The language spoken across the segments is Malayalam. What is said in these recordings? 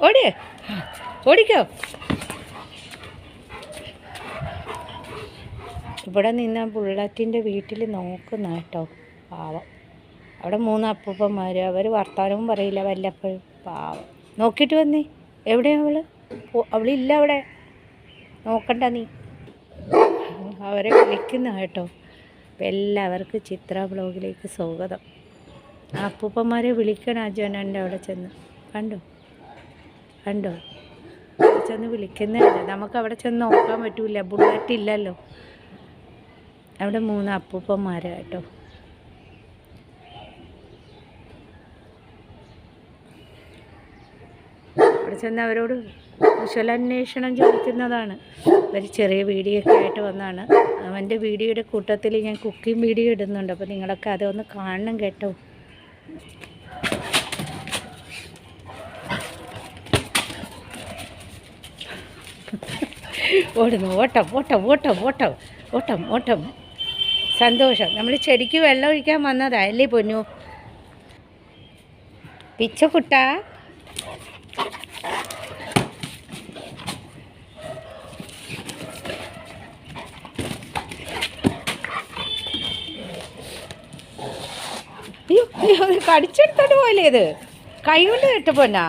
ഓടി ഓടിക്കോ. ഇവിടെ നിന്ന് ബുള്ളറ്റിൻ്റെ വീട്ടിൽ നോക്കുന്ന കേട്ടോ, പാവം. അവിടെ 3 അപ്പൂപ്പന്മാർ, അവർ വർത്താനവും പറയില്ല വല്ലപ്പോഴും, പാവം. നോക്കിയിട്ട് വന്നേ, എവിടെയാണ് അവളില്ല അവിടെ, നോക്കണ്ട നീ. അവരെ വിളിക്കുന്ന കേട്ടോ. അപ്പം എല്ലാവർക്കും ചിത്ര ബ്ലോഗിലേക്ക് സ്വാഗതം. ആ അപ്പൂപ്പന്മാരെ വിളിക്കണം അജുനൻ്റെ അവിടെ ചെന്ന്. കണ്ടോ കണ്ടോ, ചെന്ന് വിളിക്കുന്നില്ല. നമുക്ക് അവിടെ ചെന്ന് നോക്കാൻ പറ്റൂല, ബുള്ളറ്റ് ഇല്ലല്ലോ. അവിടെ 3 അപ്പൂപ്പന്മാർ കേട്ടോ. അവിടെ ചെന്ന് അവരോട് കുശലാന്വേഷണം ചോദിക്കുന്നതാണ്. ഒരു ചെറിയ വീഡിയോ ഒക്കെ ആയിട്ട് വന്നതാണ്. അവൻ്റെ വീഡിയോയുടെ കൂട്ടത്തിൽ ഞാൻ കുക്കിംഗ് വീഡിയോ ഇടുന്നുണ്ട്, അപ്പോൾ നിങ്ങളൊക്കെ അതൊന്ന് കാണണം കേട്ടോ. ഓടുന്നു, ഓട്ടം ഓട്ടം ഓട്ടം ഓട്ടം ഓട്ടം ഓട്ടം. സന്തോഷം. നമ്മൾ ചെടിക്ക് വെള്ളം ഒഴിക്കാൻ വന്നതാ അല്ലേ പൊന്നു പിച്ചക്കുട്ട. അയ്യോ അയ്യോ, കടിച്ചെടുത്തോണ്ട് പോലെ ഇത് കൈ കൊണ്ട് കെട്ടപ്പോന്നാ.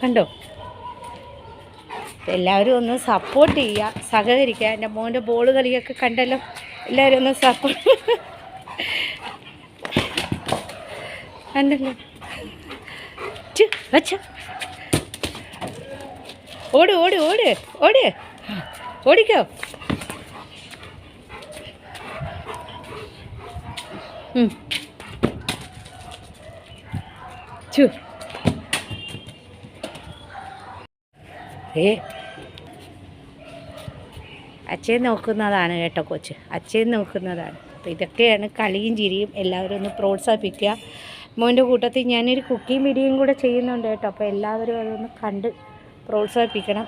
കണ്ടോ, എല്ലാവരും ഒന്ന് സപ്പോർട്ട് ചെയ്യുക, സഹകരിക്കുക. എൻ്റെ മോൻ്റെ ബോൾ കളിയൊക്കെ കണ്ടല്ലോ, എല്ലാവരും ഒന്ന് സപ്പോർട്ട് കണ്ടല്ലോ. വച്ച ഓട് ഓട് ഓട് ഓട് ഓടിക്കോ. ചു അച്ഛൻ നോക്കുന്നതാണ് കേട്ടോ കൊച്ച്, അച്ഛൻ നോക്കുന്നതാണ്. അപ്പോൾ ഇതൊക്കെയാണ് കളിയും ചിരിയും. എല്ലാവരും ഒന്ന് പ്രോത്സാഹിപ്പിക്കുക. മോൻ്റെ കൂട്ടത്തിൽ ഞാനൊരു കുക്കിംഗ് വീഡിയോയും കൂടെ ചെയ്യുന്നുണ്ട് കേട്ടോ. അപ്പോൾ എല്ലാവരും അതൊന്ന് കണ്ട് പ്രോത്സാഹിപ്പിക്കണം.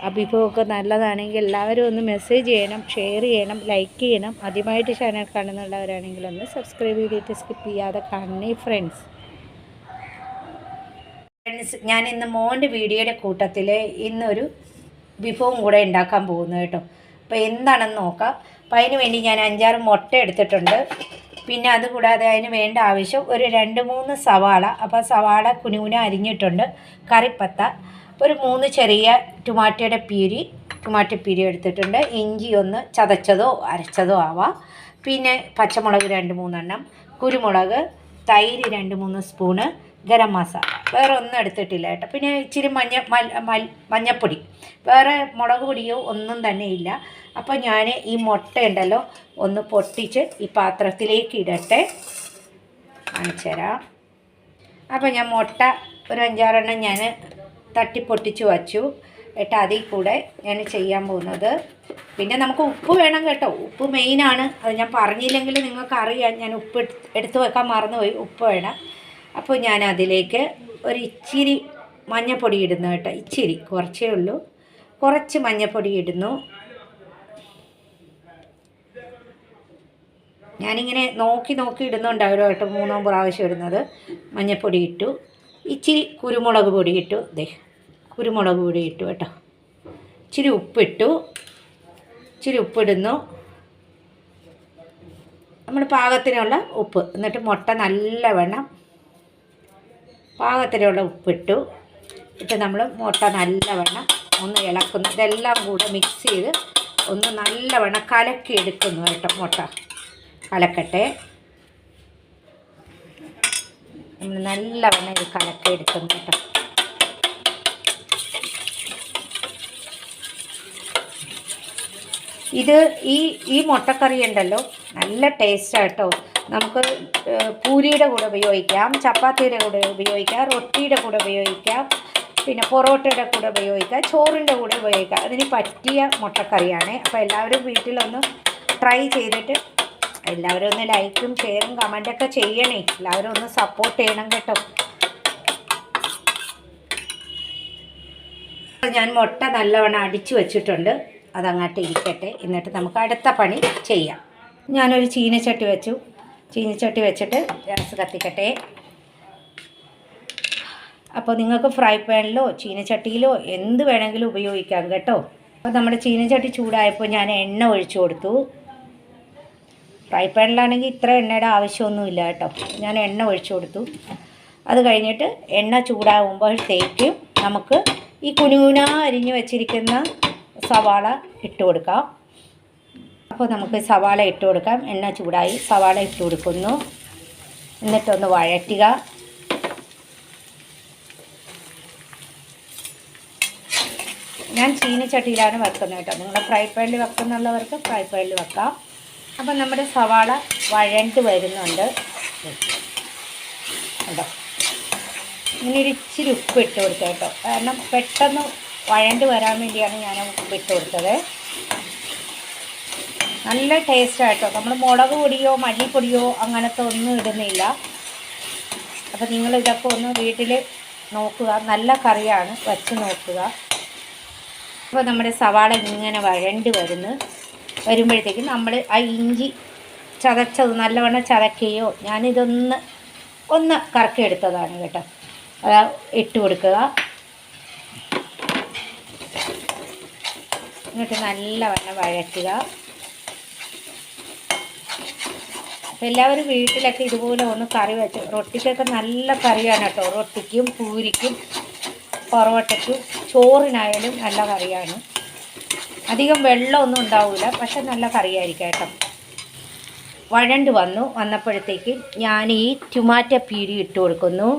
അഭിമുഖമൊക്കെ നല്ലതാണെങ്കിൽ എല്ലാവരും ഒന്ന് മെസ്സേജ് ചെയ്യണം, ഷെയർ ചെയ്യണം, ലൈക്ക് ചെയ്യണം. ആദ്യമായിട്ട് ചാനൽ കാണുന്നുള്ളവരാണെങ്കിൽ ഒന്ന് സബ്സ്ക്രൈബ് ചെയ്തിട്ട് സ്കിപ്പ് ചെയ്യാതെ കാണണേ ഫ്രണ്ട്സ്. ഞാൻ ഇന്ന് മോൻ്റെ വീഡിയോയുടെ കൂട്ടത്തിൽ ഇന്നൊരു വിഭവം കൂടെ ഉണ്ടാക്കാൻ പോകുന്നു കേട്ടോ. അപ്പോൾ എന്താണെന്ന് നോക്കാം. അപ്പോൾ അതിന് വേണ്ടി ഞാൻ 5-6 മുട്ട എടുത്തിട്ടുണ്ട്. പിന്നെ അതുകൂടാതെ അതിന് വേണ്ട ആവശ്യം ഒരു 2-3 സവാള. അപ്പോൾ സവാള കുനുകുന അരിഞ്ഞിട്ടുണ്ട്. കറിപ്പത്ത, ഒരു 3 ചെറിയ ടൊമാറ്റോ പ്യൂരി എടുത്തിട്ടുണ്ട്. ഇഞ്ചി ഒന്ന് ചതച്ചതോ അരച്ചതോ ആവാം. പിന്നെ പച്ചമുളക് 2-3 എണ്ണം, കുരുമുളക്, തൈര് 2-3 സ്പൂണ്, ഗരം മസാല. വേറെ ഒന്നും എടുത്തിട്ടില്ല കേട്ടോ. പിന്നെ ഇച്ചിരി മഞ്ഞപ്പൊടി, വേറെ മുളക് പൊടിയോ ഒന്നും തന്നെ ഇല്ല. അപ്പോൾ ഞാൻ ഈ മുട്ട ഉണ്ടല്ലോ ഒന്ന് പൊട്ടിച്ച് ഈ പാത്രത്തിലേക്ക് ഇടട്ടെ, കാണിച്ചു തരാം. അപ്പോൾ ഞാൻ മുട്ട ഒരു 5-6 എണ്ണം ഞാൻ തട്ടിപ്പൊട്ടിച്ച് വച്ചു കേട്ടോ. അതിൽ കൂടെ ഞാൻ ചെയ്യാൻ പോകുന്നത്, പിന്നെ നമുക്ക് ഉപ്പ് വേണം കേട്ടോ. ഉപ്പ് മെയിനാണ്. അത് ഞാൻ പറഞ്ഞില്ലെങ്കിൽ നിങ്ങൾക്ക് അറിയാം, ഞാൻ ഉപ്പ് എടുത്ത് വെക്കാൻ മറന്നുപോയി. ഉപ്പ് വേണം. അപ്പോൾ ഞാൻ അതിലേക്ക് ഒരു ഇച്ചിരി മഞ്ഞൾപ്പൊടി ഇടുന്നു കേട്ടോ. ഇച്ചിരി, കുറച്ചേ ഉള്ളൂ. കുറച്ച് മഞ്ഞൾപ്പൊടി ഇടുന്നു. ഞാനിങ്ങനെ നോക്കി ഇടുന്നുണ്ടാവില്ല കേട്ടോ. 3 പ്രാവശ്യം ഇടുന്നത്. മഞ്ഞൾപ്പൊടി ഇട്ടു. ഇച്ചിരി കുരുമുളക് പൊടി ഇട്ടു. കുരുമുളക് പൊടി ഇട്ടു കേട്ടോ. ഇച്ചിരി ഉപ്പിട്ടു. ഇച്ചിരി ഉപ്പിടുന്നു, നമ്മൾ പാകത്തിനുള്ള ഉപ്പ്. എന്നിട്ട് മുട്ട നല്ലവണ്ണം പാകത്തിനുള്ള ഉപ്പിട്ടു. ഇട്ട് നമ്മൾ മുട്ട നല്ലവണ്ണം ഒന്ന് ഇളക്കുന്നു. ഇതെല്ലാം കൂടെ മിക്സ് ചെയ്ത് ഒന്ന് നല്ലവണ്ണം കലക്കി എടുക്കുന്നു കേട്ടോ. മുട്ട കലക്കട്ടെ. നമ്മൾ നല്ലവണ്ണം ഇത് കലക്കി എടുക്കുന്നു കേട്ടോ. ഇത് ഈ മുട്ടക്കറി ഉണ്ടല്ലോ നല്ല ടേസ്റ്റാണ് കേട്ടോ. നമുക്ക് പൂരിയുടെ കൂടെ ഉപയോഗിക്കാം, ചപ്പാത്തിയുടെ കൂടെ ഉപയോഗിക്കാം, റൊട്ടിയുടെ കൂടെ ഉപയോഗിക്കാം, പിന്നെ പൊറോട്ടയുടെ കൂടെ ഉപയോഗിക്കാം, ചോറിൻ്റെ കൂടെ ഉപയോഗിക്കാം. അതിന് പറ്റിയ മുട്ടക്കറിയാണ്. അപ്പോൾ എല്ലാവരും വീട്ടിലൊന്ന് ട്രൈ ചെയ്തിട്ട് എല്ലാവരും ഒന്ന് ലൈക്കും ഷെയറും കമൻറ്റൊക്കെ ചെയ്യണേ. എല്ലാവരും ഒന്ന് സപ്പോർട്ട് ചെയ്യണം കേട്ടോ. ഞാൻ മുട്ട നല്ലവണ്ണം അടിച്ചു വച്ചിട്ടുണ്ട്. അതങ്ങോട്ട് ഇരിക്കട്ടെ. എന്നിട്ട് നമുക്ക് അടുത്ത പണി ചെയ്യാം. ഞാനൊരു ചീനച്ചട്ടി വെച്ചു. ചീനിച്ചട്ടി വെച്ചിട്ട് ഗ്യാസ് കത്തിക്കട്ടെ. അപ്പോൾ നിങ്ങൾക്ക് ഫ്രൈ പാനിലോ ചീനച്ചട്ടിയിലോ എന്ത് വേണമെങ്കിലും ഉപയോഗിക്കാം കേട്ടോ. അപ്പോൾ നമ്മുടെ ചീനച്ചട്ടി ചൂടായപ്പോൾ ഞാൻ എണ്ണ ഒഴിച്ചു കൊടുത്തു. ഫ്രൈ പാനിലാണെങ്കിൽ ഇത്ര എണ്ണയുടെ ആവശ്യമൊന്നുമില്ല കേട്ടോ. ഞാൻ എണ്ണ ഒഴിച്ചു കൊടുത്തു. അത് കഴിഞ്ഞിട്ട് എണ്ണ ചൂടാകുമ്പോഴത്തേക്കും നമുക്ക് ഈ കുനുകുന അരിഞ്ഞ് വെച്ചിരിക്കുന്ന സവാള ഇട്ട് കൊടുക്കാം. അപ്പോൾ നമുക്ക് സവാള ഇട്ട് കൊടുക്കാം. എണ്ണ ചൂടായി സവാള ഇട്ട് കൊടുക്കുന്നു. എന്നിട്ടൊന്ന് വഴറ്റുക. ഞാൻ ചീനച്ചട്ടിയിലാണ് വെക്കുന്നത് കേട്ടോ. നിങ്ങൾ ഫ്രൈ പാനിൽ വെക്കുന്നുള്ളവർക്ക് ഫ്രൈ പാനിൽ വെക്കാം. അപ്പം നമ്മുടെ സവാള വഴണ്ട് വരുന്നുണ്ട് കേട്ടോ. ഇങ്ങനെ ഒരു ഇച്ചിരി ഉപ്പ് ഇട്ട് കൊടുത്തത് കേട്ടോ. കാരണം പെട്ടെന്ന് വഴണ്ട് വരാൻ വേണ്ടിയാണ് ഞാൻ ഉപ്പ് ഇട്ട് കൊടുത്തത്. നല്ല ടേസ്റ്റായിട്ടോ. നമ്മൾ മുളക് പൊടിയോ മല്ലിപ്പൊടിയോ അങ്ങനത്തെ ഒന്നും ഇടുന്നില്ല. അപ്പോൾ നിങ്ങൾ ഇതൊക്കെ ഒന്ന് വീട്ടിൽ നോക്കുക. നല്ല കറിയാണ്, വച്ച് നോക്കുക. അപ്പോൾ നമ്മുടെ സവാള ഇങ്ങനെ വഴണ്ട് വരുമ്പോഴത്തേക്കും നമ്മൾ ആ ഇഞ്ചി ചതച്ചത് നല്ലവണ്ണം ചതക്കുകയോ, ഞാനിതൊന്ന് കറക്കിയെടുത്തതാണ് കേട്ടോ. അത് ഇട്ട് കൊടുക്കുക. എന്നിട്ട് നല്ലവണ്ണം വഴറ്റുക. അപ്പോൾ എല്ലാവരും വീട്ടിലൊക്കെ ഇതുപോലെ ഒന്ന് കറി വെച്ച്, റൊട്ടിക്കൊക്കെ നല്ല കറിയാണ് കേട്ടോ. റൊട്ടിക്കും പൂരിക്കും പൊറോട്ടയ്ക്കും ചോറിനായാലും നല്ല കറിയാണ്. അധികം വെള്ളമൊന്നും ഉണ്ടാവില്ല, പക്ഷെ നല്ല കറിയായിരിക്കും കേട്ടോ. വഴണ്ട് വന്നപ്പോഴത്തേക്കും ഞാൻ ഈ ടൊമാറ്റോ പ്യൂരി ഇട്ട് കൊടുക്കുന്നു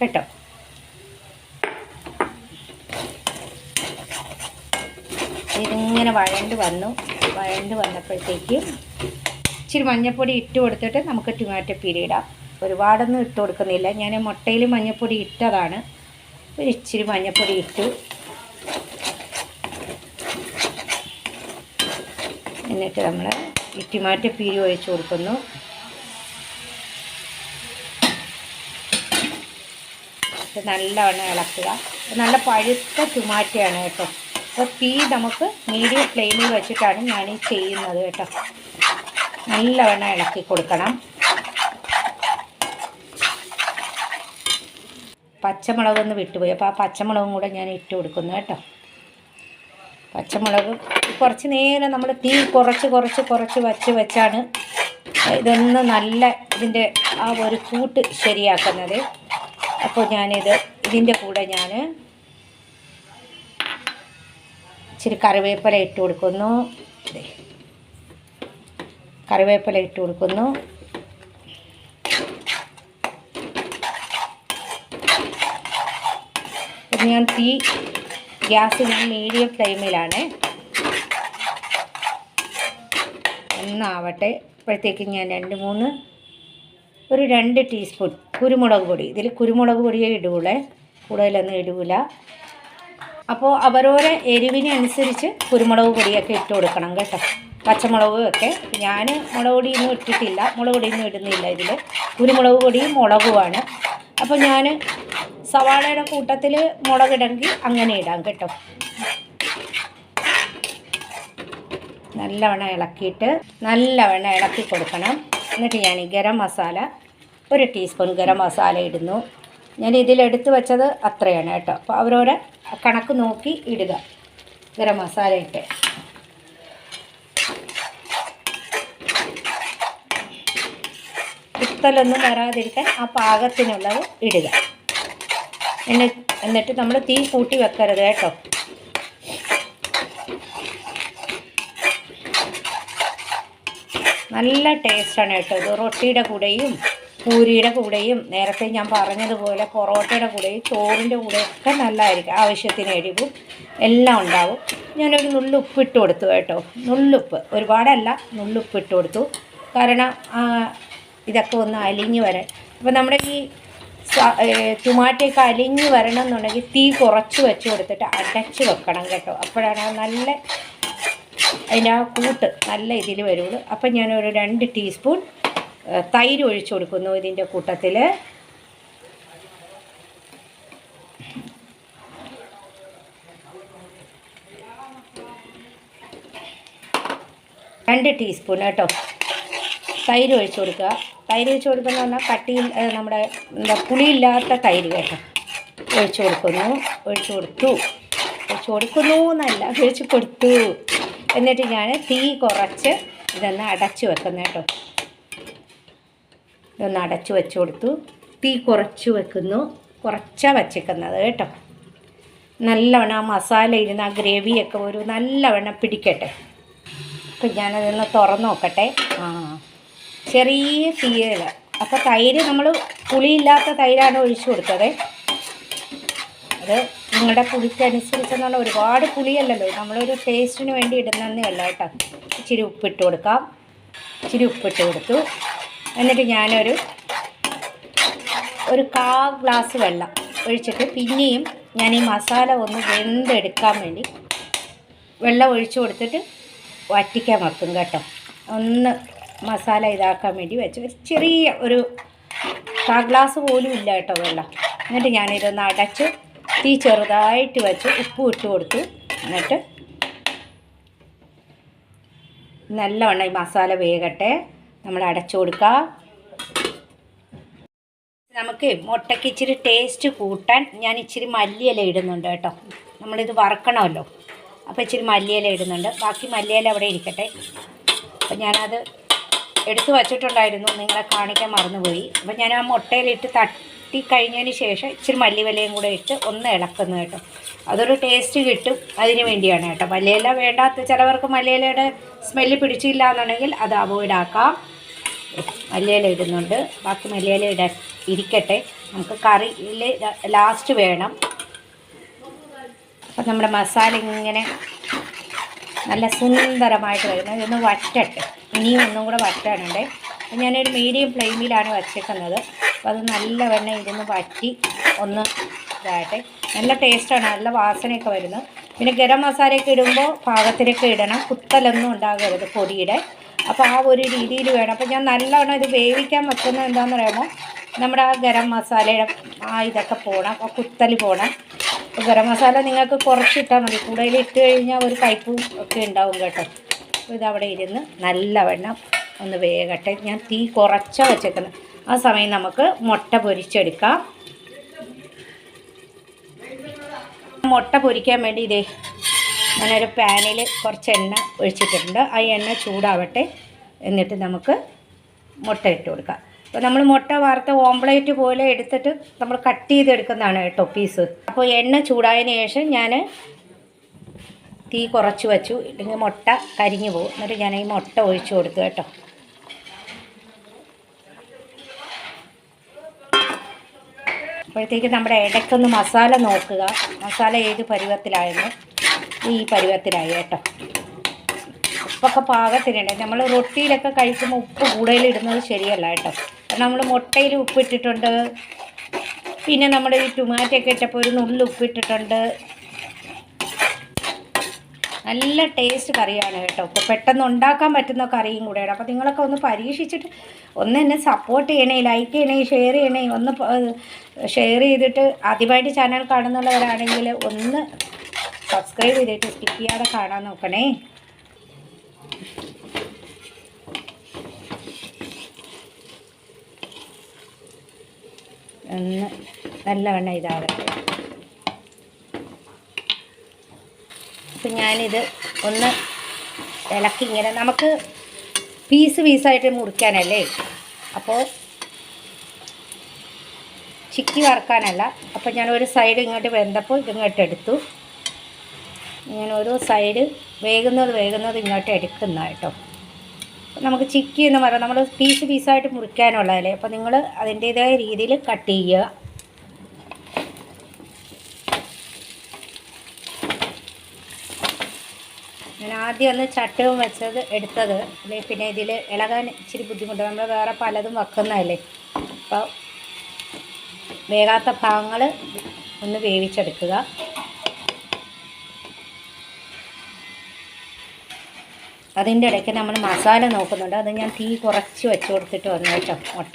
കേട്ടോ. ഇതിങ്ങനെ വഴണ്ട് വന്നപ്പോഴത്തേക്കും ഇച്ചിരി മഞ്ഞൾപ്പൊടി ഇട്ട് കൊടുത്തിട്ട് നമുക്ക് ടൊമാറ്റോ പ്യൂരി ഇടാം. ഒരുപാടൊന്നും ഇട്ട് കൊടുക്കുന്നില്ല. ഞാൻ മുട്ടയിൽ മഞ്ഞൾപ്പൊടി ഇട്ടതാണ്. ഒരു ഇച്ചിരി മഞ്ഞൾപ്പൊടി ഇട്ടു. എന്നിട്ട് നമ്മൾ ഈ ടൊമാറ്റോ പ്യൂരി ഒഴിച്ച് കൊടുക്കുന്നു. നല്ലവണ്ണം ഇളക്കുക. നല്ല പഴുത്ത ടൊമാറ്റോയാണ് കേട്ടോ. അപ്പോൾ തീ നമുക്ക് മീഡിയം ഫ്ലെയിമിൽ വെച്ചിട്ടാണ് ഞാനീ ചെയ്യുന്നത് കേട്ടോ. നല്ലവണ്ണം ഇളക്കി കൊടുക്കണം. പച്ചമുളകൊന്ന് വിട്ടുപോയി. അപ്പോൾ ആ പച്ചമുളകും കൂടെ ഞാൻ ഇട്ട് കൊടുക്കുന്നു കേട്ടോ. പച്ചമുളക് കുറച്ച് നേരം നമ്മൾ തീ കുറച്ച് വെച്ചാണ് ഇതൊന്ന് നല്ല ഇതിൻ്റെ ആ ഒരു കൂട്ട് ശരിയാക്കുന്നത്. അപ്പോൾ ഇതിൻ്റെ കൂടെ ഞാൻ ഇച്ചിരി കറിവേപ്പില ഇട്ട് കൊടുക്കുന്നു. കറിവേപ്പില ഇട്ട് കൊടുക്കുന്നു. ഞാൻ ഗ്യാസ് മീഡിയം ഫ്ലെയിമിലാണ്. ഒന്നാവട്ടെ. അപ്പോഴത്തേക്കും ഞാൻ 2 ടീസ്പൂൺ കുരുമുളക് പൊടി, ഇതിൽ കുരുമുളക് പൊടിയേ ഇടൂളേ, കൂടുതലൊന്നും ഇടൂല. അപ്പോൾ അവരോരെ എരിവിനനുസരിച്ച് കുരുമുളക് പൊടിയൊക്കെ ഇട്ട് കൊടുക്കണം കേട്ടോ. പച്ചമുളകും ഒക്കെ ഞാൻ മുളക് പൊടിയൊന്നും ഇട്ടിട്ടില്ല, മുളക് പൊടിയൊന്നും ഇടുന്നില്ല ഇതിൽ. കുരുമുളക് പൊടിയും മുളകുമാണ്. അപ്പോൾ ഞാൻ സവാളയുടെ കൂട്ടത്തിൽ മുളകിടെങ്കിൽ അങ്ങനെ ഇടാം കേട്ടോ. നല്ലവണ്ണം ഇളക്കി കൊടുക്കണം. എന്നിട്ട് ഞാൻ ഈ ഗരം മസാല 1 ടീസ്പൂൺ ഗരം മസാല ഇടുന്നു. ഞാൻ ഇതിലെടുത്ത് വെച്ചത് അത്രയാണ് കേട്ടോ. അപ്പോൾ അവരോരെ കണക്ക് നോക്കി ഇടുക ഗരം മസാല ഇട്ട്. കുത്തലൊന്നും വരാതിരിക്കാൻ ആ പാകത്തിനുള്ളത് ഇടുക. എന്നിട്ട് നമ്മൾ തീ കൂട്ടി വെക്കരുത് കേട്ടോ. നല്ല ടേസ്റ്റാണ് കേട്ടോ ഇത്. റൊട്ടിയുടെ കൂടെയും പൂരിയുടെ കൂടെയും നേരത്തെ ഞാൻ പറഞ്ഞതുപോലെ പൊറോട്ടയുടെ കൂടെയും ചോറിൻ്റെ കൂടെയൊക്കെ നല്ലതായിരിക്കും. ആവശ്യത്തിന് എരിവും എല്ലാം ഉണ്ടാവും. ഞാനൊരു നുള്ളുപ്പ് ഇട്ട് കൊടുത്തു കേട്ടോ. നുള്ളുപ്പ്, ഒരുപാടല്ല, നുള്ളുപ്പ് ഇട്ട് കൊടുത്തു. കാരണം ഇതൊക്കെ ഒന്ന് അലിഞ്ഞ് വരാൻ. അപ്പോൾ നമ്മുടെ ഈ ടൊമാറ്റോയൊക്കെ അലിഞ്ഞ് വരണം എന്നുണ്ടെങ്കിൽ തീ കുറച്ച് വെച്ച് കൊടുത്തിട്ട് അടച്ച് വെക്കണം കേട്ടോ. അപ്പോഴാണ് നല്ല അതിൻ്റെ ആ കൂട്ട് നല്ല ഇതിൽ വരുള്ളൂ. അപ്പം ഞാനൊരു 2 ടീസ്പൂൺ തൈര് ഒഴിച്ചു കൊടുക്കുന്നു ഇതിൻ്റെ കൂട്ടത്തിൽ. രണ്ട് ടീസ്പൂൺ കേട്ടോ തൈര് ഒഴിച്ചു കൊടുക്കുക. തൈര് ഒഴിച്ച് കൊടുക്കുന്ന പറഞ്ഞാൽ കട്ടിയിൽ നമ്മുടെ എന്താ പുളിയില്ലാത്ത തൈര് കേട്ടോ ഒഴിച്ച് കൊടുക്കുന്നു എന്നല്ല ഒഴിച്ച് കൊടുത്തു. എന്നിട്ട് ഞാൻ തീ കുറച്ച് ഇതൊന്ന് അടച്ച് വെക്കുന്നു കേട്ടോ. ഇതൊന്ന് അടച്ച് വെച്ച് കൊടുത്തു. തീ കുറച്ച് വെക്കുന്നു, കുറച്ചാണ് വച്ചേക്കുന്നത് കേട്ടോ. നല്ലവണ്ണം ആ മസാല ഇരുന്ന് ആ ഗ്രേവിയൊക്കെ ഒരു നല്ലവണ്ണം പിടിക്കട്ടെ. അപ്പം ഞാനതൊന്ന് തുറന്ന് നോക്കട്ടെ. ചെറിയ തീയൽ. അപ്പോൾ തൈര് നമ്മൾ പുളിയില്ലാത്ത തൈരാണ് ഒഴിച്ചു കൊടുത്തത്. അത് നിങ്ങളുടെ പുളിക്കനുസരിച്ചെന്നുള്ള ഒരുപാട് പുളിയല്ലല്ലോ, നമ്മളൊരു ടേസ്റ്റിന് വേണ്ടി ഇടുന്നതേ അല്ല കേട്ടോ. ഇച്ചിരി ഉപ്പിട്ട് കൊടുക്കാം. ഇച്ചിരി ഉപ്പിട്ട് കൊടുത്തു. എന്നിട്ട് ഞാനൊരു 1/4 ഗ്ലാസ് വെള്ളം ഒഴിച്ചിട്ട് പിന്നെയും ഞാൻ ഈ മസാല ഒന്ന് വെന്തെടുക്കാൻ വേണ്ടി വെള്ളം ഒഴിച്ചു കൊടുത്തിട്ട് വറ്റിക്കാൻ വെക്കും കേട്ടോ. ഒന്ന് മസാല ഇതാക്കാൻ വേണ്ടി വെച്ച് ചെറിയ ഒരു 1/4 ഗ്ലാസ് പോലും ഇല്ല കേട്ടോ വെള്ളം. എന്നിട്ട് ഞാനിതൊന്ന് അടച്ച് തീ ചെറുതായിട്ട് വെച്ച് ഉപ്പ് ഇട്ട് കൊടുത്തു. എന്നിട്ട് നല്ലവണ്ണം ഈ മസാല വേകട്ടെ. നമ്മൾ അടച്ചു കൊടുക്കുക. നമുക്ക് മുട്ടയ്ക്ക് ഇച്ചിരി ടേസ്റ്റ് കൂട്ടാൻ ഞാൻ ഇച്ചിരി മല്ലിയില ഇടുന്നുണ്ട് കേട്ടോ. നമ്മളിത് വറക്കണമല്ലോ, അപ്പോൾ ഇച്ചിരി മല്ലിയില ഇടുന്നുണ്ട്. ബാക്കി മല്ലിയില അവിടെ ഇരിക്കട്ടെ. അപ്പോൾ ഞാനത് എടുത്ത് വച്ചിട്ടുണ്ടായിരുന്നു, നിങ്ങളെ കാണിക്കാൻ മറന്നുപോയി. അപ്പോൾ ഞാൻ ആ മുട്ടയിലിട്ട് തട്ടി കഴിഞ്ഞതിന് ശേഷം ഇച്ചിരി മല്ലിവിലയും കൂടെ ഇട്ട് ഒന്ന് ഇളക്കുന്നു കേട്ടോ. അതൊരു ടേസ്റ്റ് കിട്ടും, അതിന് വേണ്ടിയാണ് കേട്ടോ. മല്ലിയില വേണ്ടാത്ത ചിലവർക്ക് മല്ലിയിലയുടെ സ്മെല്ല് പിടിച്ചില്ല എന്നുണ്ടെങ്കിൽ അത് അവോയ്ഡ് ആക്കാം. മല്ലിയില ഇടുന്നുണ്ട്. ബാക്കി മല്ലിയില ഇരിക്കട്ടെ. നമുക്ക് കറിയിൽ ലാസ്റ്റ് വേണം. അപ്പം നമ്മുടെ മസാല ഇങ്ങനെ നല്ല സുന്ദരമായിട്ട് വരുന്നത്. ഇതൊന്ന് വറ്റട്ടെ. ഇനിയും ഒന്നും കൂടെ വറ്റാനുണ്ട്. ഞാനൊരു മീഡിയം ഫ്ലെയിമിലാണ് വച്ചേക്കുന്നത്. അപ്പോൾ അത് നല്ലവണ്ണം ഇരുന്ന് വറ്റി ഒന്ന് ഇതാകട്ടെ. നല്ല ടേസ്റ്റാണ്, നല്ല വാസനയൊക്കെ വരുന്നത്. പിന്നെ ഗരം മസാലയൊക്കെ ഇടുമ്പോൾ പാകത്തിനൊക്കെ ഇടണം, കുത്തലൊന്നും ഉണ്ടാകരുത് പൊടിയുടെ. അപ്പോൾ ആ ഒരു രീതിയിൽ വേണം. അപ്പോൾ ഞാൻ നല്ലവണ്ണം ഇത് വേവിക്കാൻ വെക്കുന്നത് എന്താണെന്ന് പറയുമ്പോൾ നമ്മുടെ ആ ഗരം മസാലയുടെ ഇതൊക്കെ പോകണം, ആ കുത്തൽ പോകണം. അപ്പോൾ ഗരം മസാല നിങ്ങൾക്ക് കുറച്ചിട്ടാൽ മതി, കൂടുതൽ ഇട്ട് കഴിഞ്ഞാൽ ഒരു കയ്പും ഒക്കെ ഉണ്ടാവും കേട്ടോ. അപ്പോൾ ഇതവിടെ ഇരുന്ന് നല്ലവണ്ണം ഒന്ന് വേകട്ടെ. ഞാൻ തീ കുറച്ചാണ് വെച്ചേക്കുന്നത്. ആ സമയം നമുക്ക് മുട്ട പൊരിച്ചെടുക്കാം. മുട്ട പൊരിക്കാൻ വേണ്ടി ഇതേ ഞാനൊരു പാനിൽ കുറച്ച് എണ്ണ ഒഴിച്ചിട്ടുണ്ട്. ആ എണ്ണ ചൂടാവട്ടെ. എന്നിട്ട് നമുക്ക് മുട്ട ഇട്ട് കൊടുക്കാം. അപ്പോൾ നമ്മൾ മുട്ട വറുത്ത ഓംപ്ലേറ്റ് പോലെ എടുത്തിട്ട് നമ്മൾ കട്ട് ചെയ്തെടുക്കുന്നതാണ് കേട്ടോ പീസ്. അപ്പോൾ എണ്ണ ചൂടായതിന് ശേഷം ഞാൻ തീ കുറച്ച് വെച്ചു, ഇല്ലെങ്കിൽ മുട്ട കരിഞ്ഞു പോകും. എന്നിട്ട് ഞാൻ ഈ മുട്ട ഒഴിച്ചു കൊടുത്തു കേട്ടോ. അപ്പോഴത്തേക്ക് നമ്മുടെ ഇടയ്ക്കൊന്ന് മസാല നോക്കുക. മസാല ഏത് പരുവത്തിലായിരുന്നു? ഈ പരുവത്തിലായി കേട്ടോ. ഉപ്പൊക്കെ പാകത്തിനുണ്ട്. നമ്മൾ റൊട്ടിയിലൊക്കെ കഴിക്കുമ്പോൾ ഉപ്പ് കൂടുതലിടുന്നത് ശരിയല്ല കേട്ടോ. കാരണം നമ്മൾ മുട്ടയിൽ ഉപ്പിട്ടിട്ടുണ്ട്, പിന്നെ നമ്മുടെ ഈ ടൊമാറ്റോ ഒക്കെ ഇട്ടപ്പോൾ ഒരു നുള്ളി ഉപ്പിട്ടിട്ടുണ്ട്. നല്ല ടേസ്റ്റ് കറിയാണ് കേട്ടോ. ഇപ്പോൾ പെട്ടെന്ന് ഉണ്ടാക്കാൻ പറ്റുന്ന കറിയും കൂടെയാണ്. അപ്പോൾ നിങ്ങളൊക്കെ ഒന്ന് പരീക്ഷിച്ചിട്ട് ഒന്ന് എന്നെ സപ്പോർട്ട് ചെയ്യണേ, ലൈക്ക് ചെയ്യണേ, ഷെയർ ചെയ്യണേ. ഒന്ന് ഷെയർ ചെയ്തിട്ട് ആദ്യമായിട്ട് ചാനൽ കാണുന്നുള്ളവരാണെങ്കിൽ ഒന്ന് സബ്സ്ക്രൈബ് ചെയ്തിട്ട് സ്കിപ്പ് ചെയ്യാതെ കാണാൻ നോക്കണേ. ഒന്ന് നല്ലവണ്ണം ഇതാകട്ടെ. അപ്പം ഞാനിത് ഒന്ന് ഇളക്കി ഇങ്ങനെ, നമുക്ക് പീസായിട്ട് മുറിക്കാനല്ലേ, അപ്പോൾ ചിക്കി വറക്കാനല്ല. അപ്പോൾ ഞാൻ ഒരു സൈഡ് ഇങ്ങോട്ട് വെന്തപ്പോൾ ഇതിങ്ങോട്ട് എടുത്തു. ഞാൻ ഓരോ സൈഡ് വേകുന്നത് ഇങ്ങോട്ട് എടുക്കുന്ന കേട്ടോ. നമുക്ക് ചിക്കി എന്ന് പറയാം, നമ്മൾ പീസായിട്ട് മുറിക്കാനുള്ളതല്ലേ. അപ്പോൾ നിങ്ങൾ അതിൻ്റേതായ രീതിയിൽ കട്ട് ചെയ്യുക. ഞാൻ ആദ്യം ഒന്ന് ചട്ടവും എടുത്തത് അല്ലേ, പിന്നെ ഇതിൽ ഇളകാൻ ഇച്ചിരി ബുദ്ധിമുട്ട്. നമ്മൾ വേറെ പലതും വെക്കുന്നതല്ലേ. അപ്പോൾ വേകാത്ത ഭാഗങ്ങൾ ഒന്ന് വേവിച്ചെടുക്കുക. അതിൻ്റെ ഇടയ്ക്ക് നമ്മൾ മസാല നോക്കുന്നുണ്ട്. അത് ഞാൻ തീ കുറച്ച് വെച്ച് കൊടുത്തിട്ട് വന്നു കേട്ടോ. മുട്ട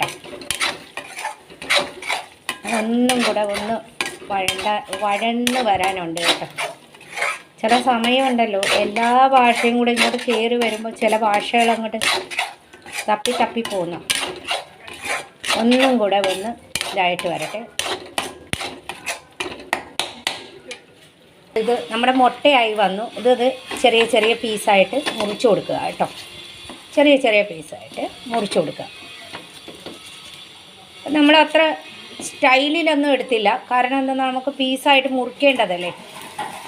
അതൊന്നും കൂടെ ഒന്ന് വഴന്ന് വരാനുണ്ട് കേട്ടോ. ചില സമയമുണ്ടല്ലോ, എല്ലാ ഭാഷയും കൂടെ ഇങ്ങോട്ട് കയറി വരുമ്പോൾ ചില ഭാഷകൾ അങ്ങോട്ട് തപ്പി പോകുന്നു. ഒന്നും കൂടെ ഒന്ന് ഇതായിട്ട് വരട്ടെ. ഇത് നമ്മുടെ മുട്ടയായി വന്നു. ഇത് ചെറിയ ചെറിയ പീസായിട്ട് മുറിച്ച് കൊടുക്കുക കേട്ടോ. ചെറിയ ചെറിയ പീസായിട്ട് മുറിച്ച് കൊടുക്കുക. നമ്മൾ അത്ര സ്റ്റൈലിലൊന്നും എടുത്തില്ല, കാരണം എന്താ, നമുക്ക് പീസായിട്ട് മുറിക്കേണ്ടതല്ലേ.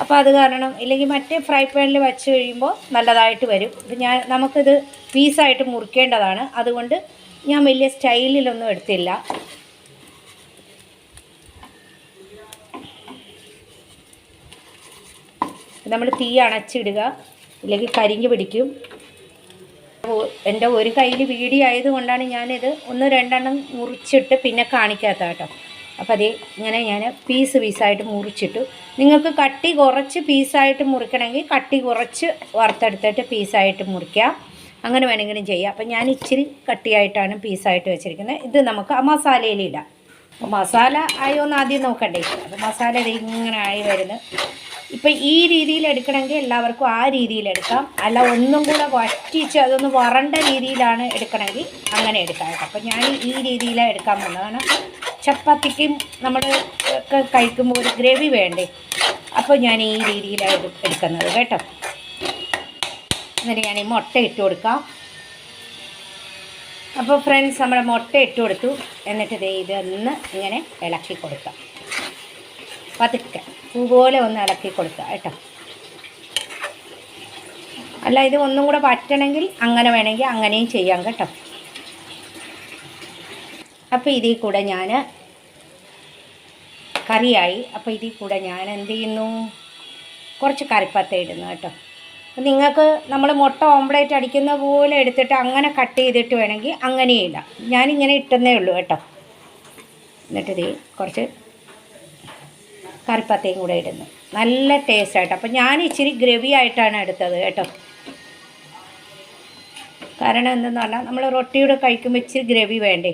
അപ്പോൾ അത് കാരണം, ഇല്ലെങ്കിൽ മറ്റേ ഫ്രൈ പാനിൽ വെച്ച് കഴിയുമ്പോൾ നല്ലതായിട്ട് വരും. ഇപ്പം നമുക്കിത് പീസായിട്ട് മുറിക്കേണ്ടതാണ്, അതുകൊണ്ട് ഞാൻ വലിയ സ്റ്റൈലിലൊന്നും എടുത്തില്ല. നമ്മൾ തീ അണച്ചിടുക, ഇല്ലെങ്കിൽ കരിഞ്ഞ് പിടിക്കും. എൻ്റെ ഒരു കയ്യിൽ വീഡിയോ ആയതുകൊണ്ടാണ് ഞാനിത് 1-2 മുറിച്ചിട്ട് പിന്നെ കാണിക്കാത്ത കേട്ടോ. അപ്പോൾ അതേ ഇങ്ങനെ ഞാൻ പീസായിട്ട് മുറിച്ചിട്ടു. നിങ്ങൾക്ക് കട്ടി കുറച്ച് പീസായിട്ട് മുറിക്കണമെങ്കിൽ കട്ടി കുറച്ച് വറുത്തെടുത്തിട്ട് പീസായിട്ട് മുറിക്കാം, അങ്ങനെ വേണമെങ്കിലും ചെയ്യാം. അപ്പം ഞാൻ ഇച്ചിരി കട്ടിയായിട്ടാണ് പീസായിട്ട് വെച്ചിരിക്കുന്നത്. ഇത് നമുക്ക് ആ മസാലയിലിടാം. അപ്പോൾ മസാല ആയോ എന്ന് ആദ്യം നോക്കണ്ടേ. അപ്പോൾ മസാല ഇത് ഇങ്ങനെ ആയി വരുന്നത്. ഇപ്പം ഈ രീതിയിൽ എടുക്കണമെങ്കിൽ എല്ലാവർക്കും ആ രീതിയിലെടുക്കാം, അല്ല ഒന്നും കൂടെ വറ്റിച്ച് അതൊന്ന് വറണ്ട രീതിയിലാണ് എടുക്കണമെങ്കിൽ അങ്ങനെ എടുക്കാം കേട്ടോ. അപ്പം ഞാൻ ഈ രീതിയിലാണ് എടുക്കാൻ പോകുന്നതാണ്. ചപ്പാത്തിക്കും നമ്മൾ ഒക്കെ കഴിക്കുമ്പോൾ ഒരു ഗ്രേവി വേണ്ടേ, അപ്പോൾ ഞാൻ ഈ രീതിയിലാണ് എടുക്കുന്നത് കേട്ടോ. എന്നിട്ട് ഞാൻ ഈ മുട്ട ഇട്ട് കൊടുക്കാം. അപ്പോൾ ഫ്രണ്ട്സ്, നമ്മുടെ മുട്ട ഇട്ട് കൊടുത്തു. എന്നിട്ട് ഇതൊന്ന് ഇങ്ങനെ ഇളക്കി കൊടുക്കാം, പതുക്കെ പൂപോലെ ഒന്ന് ഇളക്കി കൊടുക്കുക കേട്ടോ. അല്ല, ഇത് ഒന്നും കൂടെ പറ്റണമെങ്കിൽ അങ്ങനെ വേണമെങ്കിൽ അങ്ങനെയും ചെയ്യാം കേട്ടോ. അപ്പോൾ ഇതിൽ കൂടെ ഞാൻ കറിയായി. അപ്പോൾ ഇതിൽ കൂടെ ഞാൻ എന്ത് ചെയ്യുന്നു, കുറച്ച് കറിപ്പത്ത ഇടുന്നു കേട്ടോ. അപ്പം നിങ്ങൾക്ക് നമ്മൾ മുട്ട ഓംപ്ലേറ്റ് അടിക്കുന്ന പോലെ എടുത്തിട്ട് അങ്ങനെ കട്ട് ചെയ്തിട്ട് വേണമെങ്കിൽ അങ്ങനെയും ഇടാം. ഞാനിങ്ങനെ ഇട്ടെന്നേ ഉള്ളൂ കേട്ടോ. എന്നിട്ട് ഇത് കുറച്ച് കറിപ്പത്തയും കൂടെ ഇടുന്നു, നല്ല ടേസ്റ്റായിട്ട്. അപ്പം ഞാൻ ഇച്ചിരി ഗ്രേവി ആയിട്ടാണ് എടുത്തത് കേട്ടോ. കാരണം എന്തെന്ന് പറഞ്ഞാൽ നമ്മൾ റൊട്ടിയുടെ കഴിക്കുമ്പോൾ ഇച്ചിരി ഗ്രേവി വേണ്ടേ.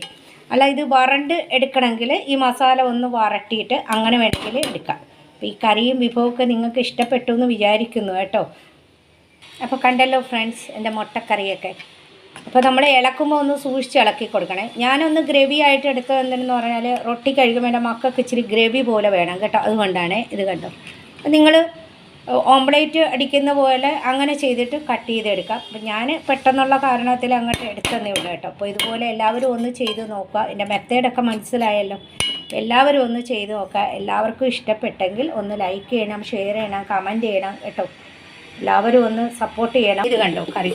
അല്ല, ഇത് വറണ്ട് എടുക്കണമെങ്കിൽ ഈ മസാല ഒന്ന് വരട്ടിയിട്ട് അങ്ങനെ വേണമെങ്കിൽ എടുക്കാം. അപ്പോൾ ഈ കറിയും വിഭവമൊക്കെ നിങ്ങൾക്ക് ഇഷ്ടപ്പെട്ടു എന്ന് വിചാരിക്കുന്നു കേട്ടോ. അപ്പോൾ കണ്ടല്ലോ ഫ്രണ്ട്സ് എൻ്റെ മുട്ടക്കറിയൊക്കെ. അപ്പോൾ നമ്മൾ ഇളക്കുമ്പോൾ ഒന്ന് സൂക്ഷിച്ച് ഇളക്കി കൊടുക്കണേ. ഞാനൊന്ന് ഗ്രേവി ആയിട്ട് എടുത്തത് എന്തെന്ന് പറഞ്ഞാൽ, റൊട്ടി കഴിക്കുമ്പോൾ എൻ്റെ മക്കൾക്ക് ഇച്ചിരി ഗ്രേവി പോലെ വേണം കേട്ടോ, അതുകൊണ്ടാണ്. ഇത് കണ്ടോ, നിങ്ങൾ ഓംപ്ലേറ്റ് അടിക്കുന്ന പോലെ അങ്ങനെ ചെയ്തിട്ട് കട്ട് ചെയ്തെടുക്കാം. അപ്പം ഞാൻ പെട്ടെന്നുള്ള കാരണത്തിൽ അങ്ങോട്ട് എടുത്തതേ ഉള്ളൂ കേട്ടോ. അപ്പോൾ ഇതുപോലെ എല്ലാവരും ഒന്ന് ചെയ്ത് നോക്കുക. എൻ്റെ മെത്തേഡൊക്കെ മനസ്സിലായല്ലോ. എല്ലാവരും ഒന്ന് ചെയ്ത് നോക്കുക. എല്ലാവർക്കും ഇഷ്ടപ്പെട്ടെങ്കിൽ ഒന്ന് ലൈക്ക് ചെയ്യണം, ഷെയർ ചെയ്യണം, കമൻറ്റ് ചെയ്യണം കേട്ടോ. എല്ലാവരും ഒന്ന് സപ്പോർട്ട് ചെയ്യണം. ഇത് കണ്ടോ കറി,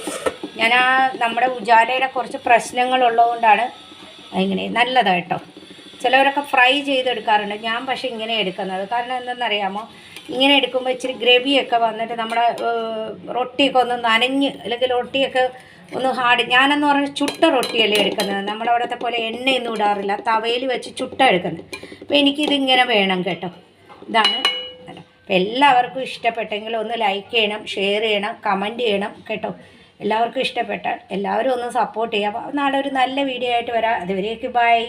ഞാൻ നമ്മുടെ ഉജാലയുടെ കുറച്ച് പ്രശ്നങ്ങളുള്ളതുകൊണ്ടാണ് ഇങ്ങനെ നല്ലതായിട്ടോ. ചിലവരൊക്കെ ഫ്രൈ ചെയ്തെടുക്കാറുണ്ട്, ഞാൻ പക്ഷേ ഇങ്ങനെ എടുക്കുന്നത്. കാരണം എന്തെന്നറിയാമോ, ഇങ്ങനെ എടുക്കുമ്പോൾ ഇച്ചിരി ഗ്രേവിയൊക്കെ വന്നിട്ട് നമ്മുടെ റൊട്ടിയൊക്കെ ഒന്ന് നനഞ്ഞ്, അല്ലെങ്കിൽ റൊട്ടിയൊക്കെ ഒന്ന് ഹാർഡ്. ഞാനെന്ന് പറഞ്ഞാൽ ചുട്ട റൊട്ടിയല്ലേ എടുക്കുന്നത്, നമ്മളവിടത്തെ പോലെ എണ്ണയൊന്നും ഇടാറില്ല, തവയിൽ വെച്ച് ചുട്ട എടുക്കുന്നത്. അപ്പോൾ എനിക്കിതിങ്ങനെ വേണം കേട്ടോ. ഇതാണ്. അപ്പോൾ എല്ലാവർക്കും ഇഷ്ടപ്പെട്ടെങ്കിൽ ഒന്ന് ലൈക്ക് ചെയ്യണം, ഷെയർ ചെയ്യണം, കമൻറ്റ് ചെയ്യണം കേട്ടോ. എല്ലാവർക്കും ഇഷ്ടപ്പെട്ടാൽ എല്ലാവരും ഒന്ന് സപ്പോർട്ട് ചെയ്യാം. അപ്പോൾ നാളെ ഒരു നല്ല വീഡിയോ ആയിട്ട് വരാം. അതുവരേക്ക് ബൈ.